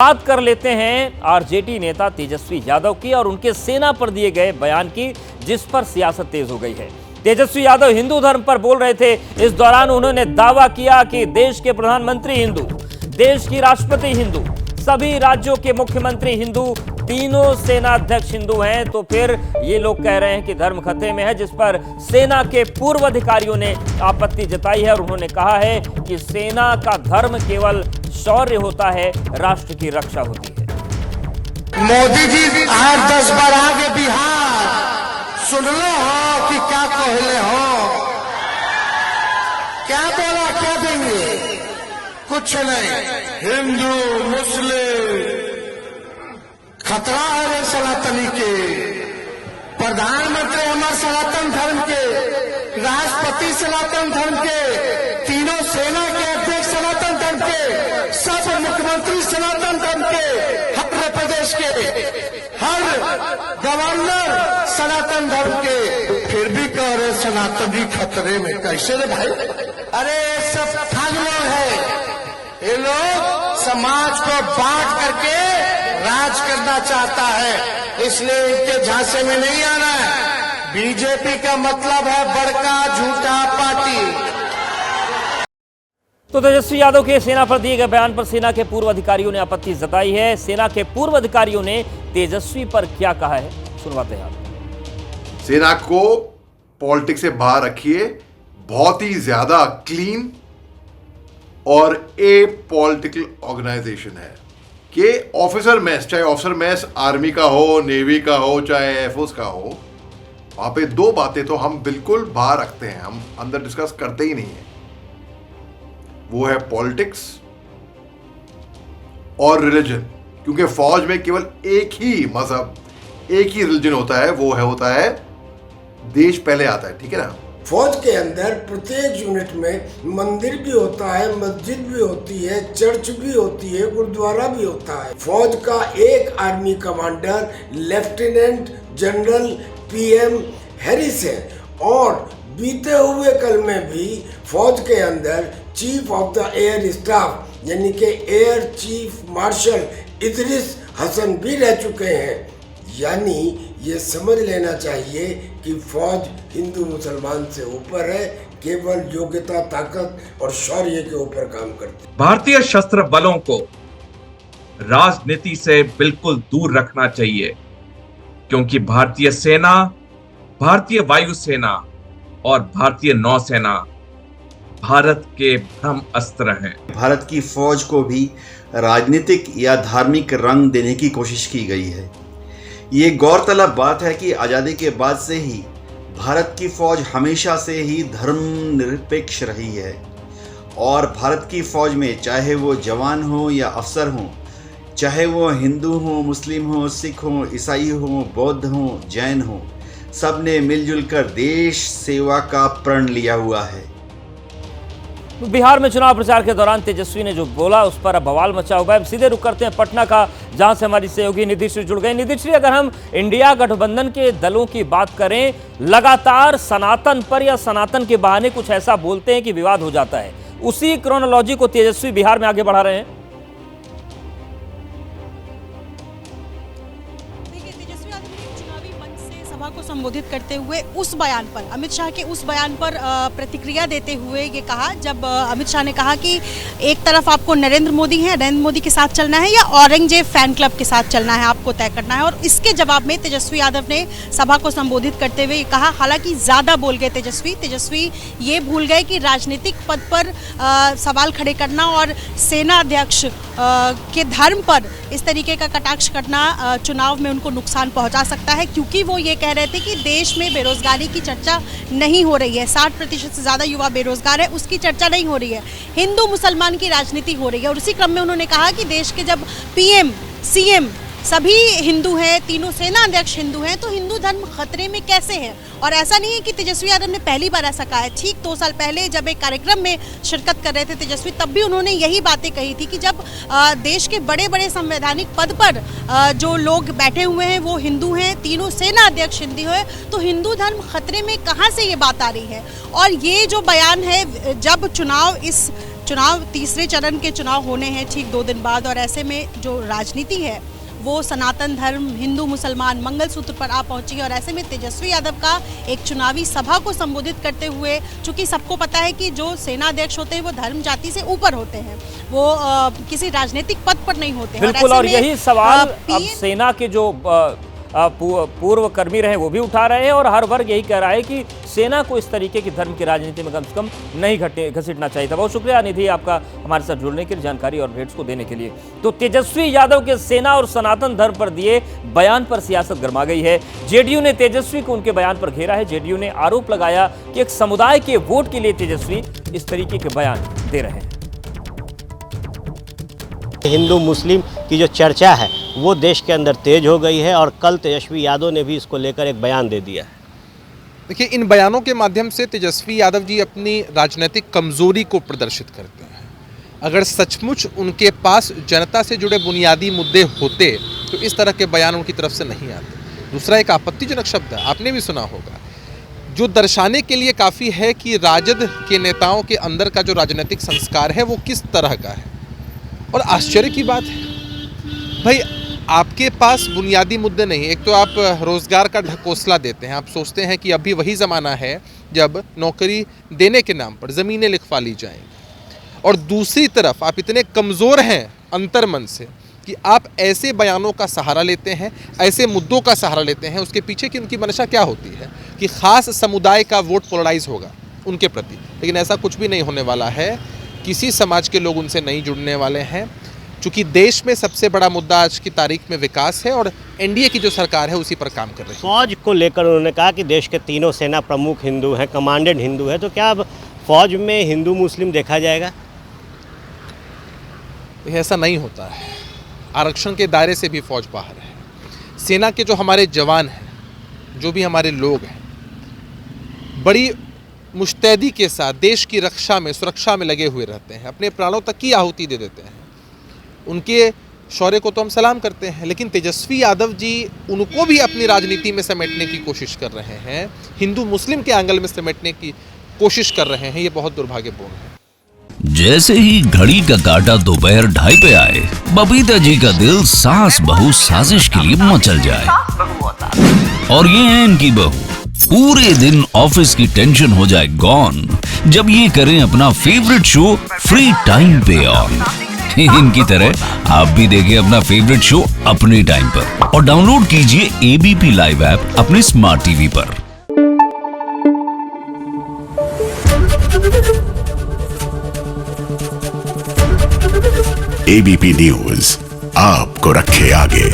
बात कर लेते हैं आरजेडी नेता तेजस्वी यादव की और उनके सेना पर दिए गए बयान की, जिस पर सियासत तेज हो गई है। तेजस्वी यादव हिंदू धर्म पर बोल रहे थे। इस दौरान उन्होंने दावा किया कि देश के प्रधानमंत्री हिंदू, देश की राष्ट्रपति हिंदू, सभी राज्यों के मुख्यमंत्री हिंदू, तीनों सेना अध्यक्ष हिंदू हैं। तो फिर ये लोग कह रहे हैं कि धर्म खतरे में है, जिस पर सेना के पूर्व अधिकारियों ने आपत्ति जताई है और उन्होंने कहा है कि सेना का धर्म केवल शौर्य होता है, राष्ट्र की रक्षा होती है। मोदी जी 8-10 बार आगे बिहार सुन लो हो कि क्या कहले हो, क्या बोला, क्या देंगे, कुछ नहीं। हिंदू मुस्लिम खतरा है रे सनातनी के, प्रधानमंत्री हमारे सनातन धर्म के, राष्ट्रपति सनातन धर्म के, तीनों सेना के अध्यक्ष सनातन धर्म के, सब मुख्यमंत्री सनातन धर्म के, हर प्रदेश के हर गवर्नर सनातन धर्म के, फिर भी कह रहे सनातनी खतरे में। कैसे रे भाई? अरे सब ठग लोग है, ये लोग समाज को बांट करके राज करना चाहता है, इसलिए इनके झांसे में नहीं आना है। बीजेपी का मतलब है बड़का झूठा पार्टी। तो तेजस्वी यादव के सेना पर दिए गए बयान पर सेना के पूर्व अधिकारियों ने आपत्ति जताई है। सेना के पूर्व अधिकारियों ने तेजस्वी पर क्या कहा है, सुनवाते हैं आप। सेना को पॉलिटिक्स से बाहर रखिए, बहुत ही ज्यादा क्लीन और ए पॉलिटिकल ऑर्गेनाइजेशन है कि ऑफिसर मैस, चाहे ऑफिसर मैस आर्मी का हो, नेवी का हो, चाहे एयरफोर्स का हो, वहां पे दो बातें तो हम बिल्कुल बाहर रखते हैं, हम अंदर डिस्कस करते ही नहीं है। वो है पॉलिटिक्स और रिलीजन, क्योंकि फौज में केवल एक ही मजहब, एक ही रिलीजन होता है, वो होता है देश पहले आता है, ठीक है ना। फौज के अंदर प्रत्येक यूनिट में मंदिर भी होता है, मस्जिद भी होती है, चर्च भी होती है, गुरुद्वारा भी होता है। फौज का एक army commander lieutenant general PM Harris है और बीते हुए कल में भी फौज के अंदर chief of the air staff यानी कि air chief marshal Idris Hasan भी रह चुके हैं। यानी ये समझ लेना चाहिए कि फौज हिंदू मुसलमान से ऊपर है, केवल योग्यता, ताकत और शौर्य के ऊपर काम करती है। भारतीय सशस्त्र बलों को राजनीति से बिल्कुल दूर रखना चाहिए, क्योंकि भारतीय सेना, भारतीय वायुसेना और भारतीय नौसेना भारत के ब्रह्म अस्त्र हैं। भारत की फौज को भी राजनीतिक या धार्मिक रंग देने की कोशिश की गई है। ये गौरतलब बात है कि आज़ादी के बाद से ही भारत की फौज हमेशा से ही धर्मनिरपेक्ष रही है और भारत की फौज में चाहे वो जवान हो या अफसर हो, चाहे वो हिंदू हो, मुस्लिम हो, सिख हो, ईसाई हो, बौद्ध हो, जैन हो, सब ने मिलजुल कर देश सेवा का प्रण लिया हुआ है। बिहार में चुनाव प्रचार के दौरान तेजस्वी ने जो बोला, उस पर अब बवाल मचा हुआ है। सीधे रुक करते हैं पटना का, जहां से हमारी सहयोगी निधि श्री जुड़ गए। निधि श्री, अगर हम इंडिया गठबंधन के दलों की बात करें, लगातार सनातन पर या सनातन के बहाने कुछ ऐसा बोलते हैं कि विवाद हो जाता है। उसी क्रोनोलॉजी को तेजस्वी बिहार में आगे बढ़ा रहे हैं। सभा को संबोधित करते हुए उस बयान पर, अमित शाह के उस बयान पर प्रतिक्रिया देते हुए ये कहा, जब अमित शाह ने कहा कि एक तरफ आपको नरेंद्र मोदी के साथ चलना है या औरंगजेब फैन क्लब के साथ चलना है, आपको तय करना है। और इसके जवाब में तेजस्वी यादव ने सभा को संबोधित करते हुए कहा, हालांकि ज्यादा बोल गए तेजस्वी ये भूल गए कि राजनीतिक पद पर सवाल खड़े करना और सेना अध्यक्ष के धर्म पर इस तरीके का कटाक्ष करना चुनाव में उनको नुकसान पहुंचा सकता है, क्योंकि वो ये कह रहे थे कि देश में बेरोजगारी की चर्चा नहीं हो रही है। 60% से ज्यादा युवा बेरोजगार है, उसकी चर्चा नहीं हो रही है। हिंदू मुसलमान की राजनीति हो रही है। और उसी क्रम में उन्होंने कहा कि देश के जब PM, CM सभी हिंदू हैं, तीनों सेना अध्यक्ष हिंदू हैं, तो हिंदू धर्म खतरे में कैसे है। और ऐसा नहीं है कि तेजस्वी यादव ने पहली बार ऐसा कहा है। ठीक 2 साल पहले जब एक कार्यक्रम में शिरकत कर रहे थे तेजस्वी, तब भी उन्होंने यही बातें कही थी कि जब देश के बड़े बड़े संवैधानिक पद पर जो लोग बैठे हुए हैं वो हिंदू हैं, तीनों सेना अध्यक्ष हिंदू है, तो हिंदू धर्म खतरे में कहाँ से ये बात आ रही है। और ये जो बयान है, जब चुनाव इस चुनाव तीसरे चरण के चुनाव होने हैं ठीक 2 दिन बाद, और ऐसे में जो राजनीति है वो सनातन धर्म, हिंदू मुसलमान मंगलसूत्र पर आ पहुंची। और ऐसे में तेजस्वी यादव का एक चुनावी सभा को संबोधित करते हुए, चूंकि सबको पता है कि जो सेनाध्यक्ष होते हैं वो धर्म जाति से ऊपर होते हैं, वो किसी राजनीतिक पद पर नहीं होते हैं। बिल्कुल, और यही सवाल अब सेना के जो पूर्व कर्मी रहे वो भी उठा रहे हैं, और हर वर्ग यही कह रहा है कि सेना को इस तरीके की धर्म की राजनीति में कम से कम नहीं घसीटना चाहिए था। बहुत शुक्रिया निधि आपका हमारे साथ जुड़ने के लिए, जानकारी और अपडेट्स को देने के लिए। तो तेजस्वी यादव के सेना और सनातन धर्म पर दिए बयान पर सियासत गर्मा गई है। जेडीयू ने तेजस्वी को उनके बयान पर घेरा है। जेडीयू ने आरोप लगाया कि एक समुदाय के वोट के लिए तेजस्वी इस तरीके के बयान दे रहे हैं। हिंदू मुस्लिम की जो चर्चा है वो देश के अंदर तेज हो गई है, और कल तेजस्वी यादव ने भी इसको लेकर एक बयान दे दिया है। देखिए, इन बयानों के माध्यम से तेजस्वी यादव जी अपनी राजनीतिक कमजोरी को प्रदर्शित करते हैं। अगर सचमुच उनके पास जनता से जुड़े बुनियादी मुद्दे होते तो इस तरह के बयान उनकी तरफ से नहीं आते। दूसरा एक आपत्तिजनक शब्द है, आपने भी सुना होगा, जो दर्शाने के लिए काफ़ी है कि राजद के नेताओं के अंदर का जो राजनीतिक संस्कार है वो किस तरह का है। और आश्चर्य की बात है भाई, आपके पास बुनियादी मुद्दे नहीं। एक तो आप रोज़गार का ढकोसला देते हैं, आप सोचते हैं कि अभी वही ज़माना है जब नौकरी देने के नाम पर ज़मीनें लिखवा ली जाएंगी, और दूसरी तरफ आप इतने कमज़ोर हैं अंतर्मन से कि आप ऐसे बयानों का सहारा लेते हैं, ऐसे मुद्दों का सहारा लेते हैं। उसके पीछे की उनकी मंशा क्या होती है कि ख़ास समुदाय का वोट पोलराइज होगा उनके प्रति, लेकिन ऐसा कुछ भी नहीं होने वाला है। किसी समाज के लोग उनसे नहीं जुड़ने वाले हैं, चूँकि देश में सबसे बड़ा मुद्दा आज की तारीख में विकास है, और एनडीए की जो सरकार है उसी पर काम कर रही है। फौज को लेकर उन्होंने कहा कि देश के तीनों सेना प्रमुख हिंदू हैं, कमांडेंट हिंदू है, तो क्या अब फौज में हिंदू मुस्लिम देखा जाएगा? ऐसा नहीं होता है। आरक्षण के दायरे से भी फौज बाहर है। सेना के जो हमारे जवान हैं, जो भी हमारे लोग हैं, बड़ी मुस्तैदी के साथ देश की रक्षा में, सुरक्षा में लगे हुए रहते हैं, अपने प्राणों तक की आहुति दे देते हैं। उनके शौर्य को तो हम सलाम करते हैं, लेकिन तेजस्वी यादव जी उनको भी अपनी राजनीति में समेटने की कोशिश कर रहे हैं, हिंदू मुस्लिम के एंगल में समेटने की कोशिश कर रहे हैं। ये बहुत दुर्भाग्यपूर्ण है। जैसे ही घड़ी का काटा दोपहर 2:30 पे आए, बबीता जी का दिल सास बहू साजिश के लिए मचल जाए। और ये है इनकी बहू, पूरे दिन ऑफिस की टेंशन हो जाए गॉन जब ये करें अपना फेवरेट शो फ्री टाइम पे ऑन। इनकी तरह आप भी देखिए अपना फेवरेट शो अपने टाइम पर, और डाउनलोड कीजिए एबीपी लाइव ऐप अपने स्मार्ट टीवी पर। एबीपी न्यूज आपको रखे आगे।